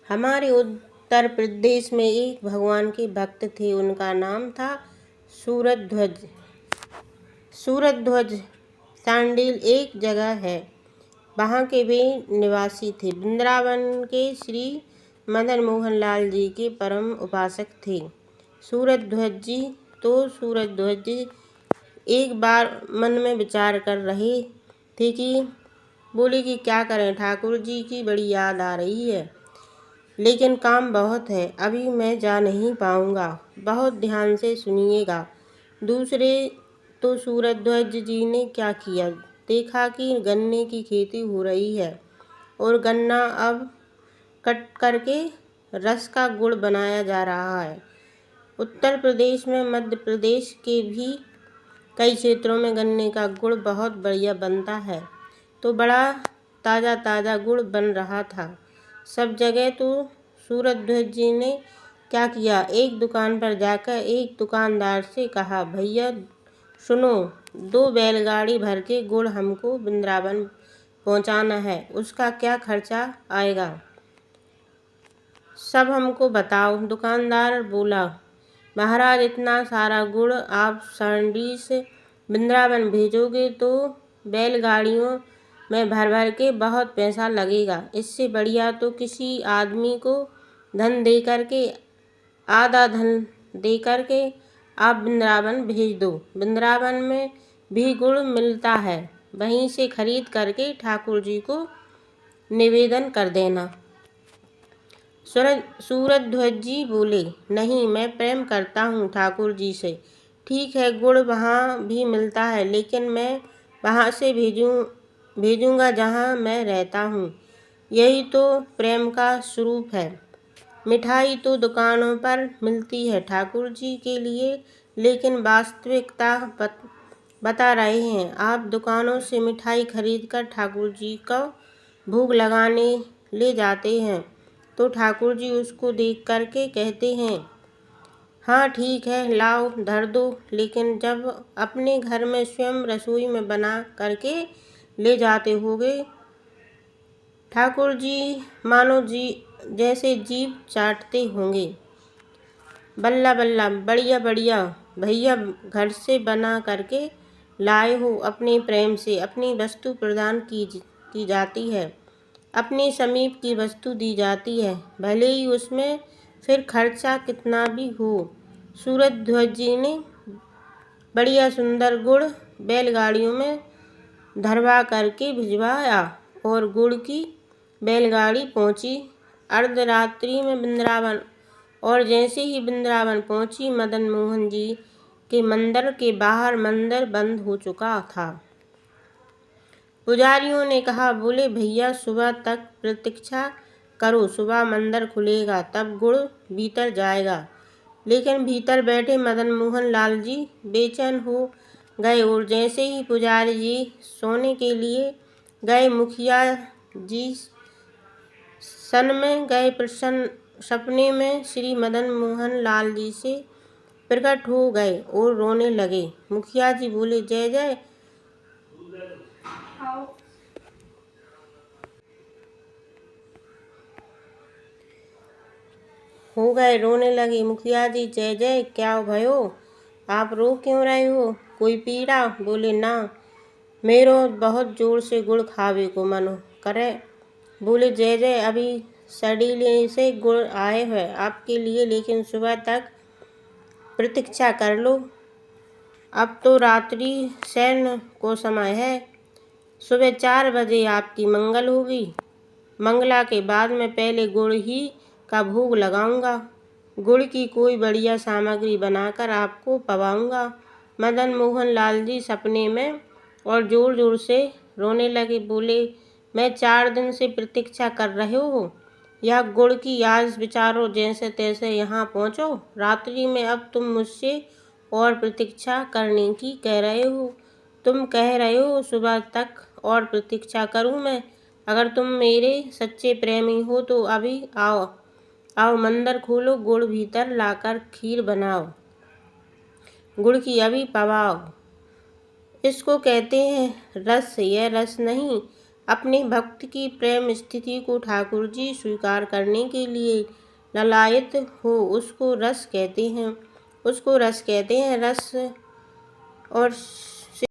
हमारे उत्तर प्रदेश में एक भगवान के भक्त थे। उनका नाम था सूरध्वज। सूरध्वज सांडील एक जगह है, वहाँ के वे निवासी थे। वृंदावन के श्री मदन मोहन लाल जी के परम उपासक थे सूरध्वज जी। तो सूरध्वज जी एक बार मन में विचार कर रहे थे कि बोले कि क्या करें, ठाकुर जी की बड़ी याद आ रही है, लेकिन काम बहुत है, अभी मैं जा नहीं पाऊँगा। बहुत ध्यान से सुनिएगा। दूसरे तो सूरध्वज जी ने क्या किया, देखा कि गन्ने की खेती हो रही है और गन्ना अब कट करके रस का गुड़ बनाया जा रहा है। उत्तर प्रदेश में, मध्य प्रदेश के भी कई क्षेत्रों में गन्ने का गुड़ बहुत बढ़िया बनता है। तो बड़ा ताज़ा ताज़ा गुड़ बन रहा था सब जगह। तो सूरध्वज जी ने क्या किया, एक दुकान पर जाकर एक दुकानदार से कहा, भैया सुनो, 2 बैलगाड़ी भर के गुड़ हमको वृंदावन पहुंचाना है, उसका क्या खर्चा आएगा, सब हमको बताओ। दुकानदार बोला, महाराज इतना सारा गुड़ आप सांडी से वृंदावन भेजोगे तो बैलगाड़ियों में भर भर के बहुत पैसा लगेगा। इससे बढ़िया तो किसी आदमी को धन दे करके, आधा धन दे करके आप वृंदावन भेज दो। वृंदावन में भी गुड़ मिलता है, वहीं से खरीद करके ठाकुर जी को निवेदन कर देना। सूरध्वज जी बोले, नहीं, मैं प्रेम करता हूँ ठाकुर जी से। ठीक है, गुड़ वहाँ भी मिलता है, लेकिन मैं वहाँ से भेजूँगा जहाँ मैं रहता हूँ। यही तो प्रेम का स्वरूप है। मिठाई तो दुकानों पर मिलती है ठाकुर जी के लिए, लेकिन वास्तविकता बता रहे हैं। आप दुकानों से मिठाई खरीदकर ठाकुर जी को भोग लगाने ले जाते हैं, तो ठाकुर जी उसको देख करके कहते हैं, हाँ ठीक है, लाओ धर दो। लेकिन जब अपने घर में स्वयं रसोई में बना करके ले जाते होगे, ठाकुर जी मानो जी जैसे जीभ चाटते होंगे। बल्ला बल्ला, बढ़िया बढ़िया भैया, घर से बना करके लाए हो, अपने प्रेम से अपनी वस्तु प्रदान की जाती है, अपने समीप की वस्तु दी जाती है, भले ही उसमें फिर खर्चा कितना भी हो। सूरध्वज जी ने बढ़िया सुंदर गुड़ बैलगाड़ियों में धरवा करके भिजवाया और गुड़ की बैलगाड़ी पहुंची अर्धरात्रि में वृंदावन। और जैसे ही वृंदावन पहुंची, मदन मोहन जी के मंदिर के बाहर मंदिर बंद हो चुका था। पुजारियों ने कहा, बोले भैया सुबह तक प्रतीक्षा करो, सुबह मंदिर खुलेगा तब गुड़ भीतर जाएगा। लेकिन भीतर बैठे मदन मोहन लाल जी बेचैन हो गए और जैसे ही पुजारी जी सोने के लिए गए, मुखिया जी सन में गए। प्रसन्न सपने में श्री मदन मोहन लाल जी से प्रकट हो गए और रोने लगे। मुखिया जी बोले, जय जय हो गए, रोने लगे। मुखिया जी, जय जय, क्या भयो, आप रो क्यों रहे हो, कोई पीड़ा? बोले, ना, मेरो बहुत जोर से गुड़ खावे को मन करे। बोले, जय जय, अभी सड़ीले से गुड़ आए हैं आपके लिए, लेकिन सुबह तक प्रतीक्षा कर लो। अब तो रात्रि शयन को समय है, सुबह 4 बजे आपकी मंगल होगी। मंगला के बाद मैं पहले गुड़ ही का भोग लगाऊंगा, गुड़ की कोई बढ़िया सामग्री बनाकर आपको पवाऊंगा। मदन मोहन लाल जी सपने में और जोर जोर से रोने लगे। बोले, मैं 4 दिन से प्रतीक्षा कर रहे हो, यह गुड़ की आज विचारो, जैसे तैसे यहाँ पहुँचो रात्रि में। अब तुम मुझसे और प्रतीक्षा करने की कह रहे हो, तुम कह रहे हो सुबह तक और प्रतीक्षा करूँ मैं। अगर तुम मेरे सच्चे प्रेमी हो तो अभी आओ, आओ मंदिर खोलो, गुड़ भीतर लाकर खीर बनाओ, गुड़ की अभी पवाओ। इसको कहते हैं रस। यह रस नहीं, अपने भक्त की प्रेम स्थिति को ठाकुर जी स्वीकार करने के लिए ललायत हो, उसको रस कहते हैं। रस और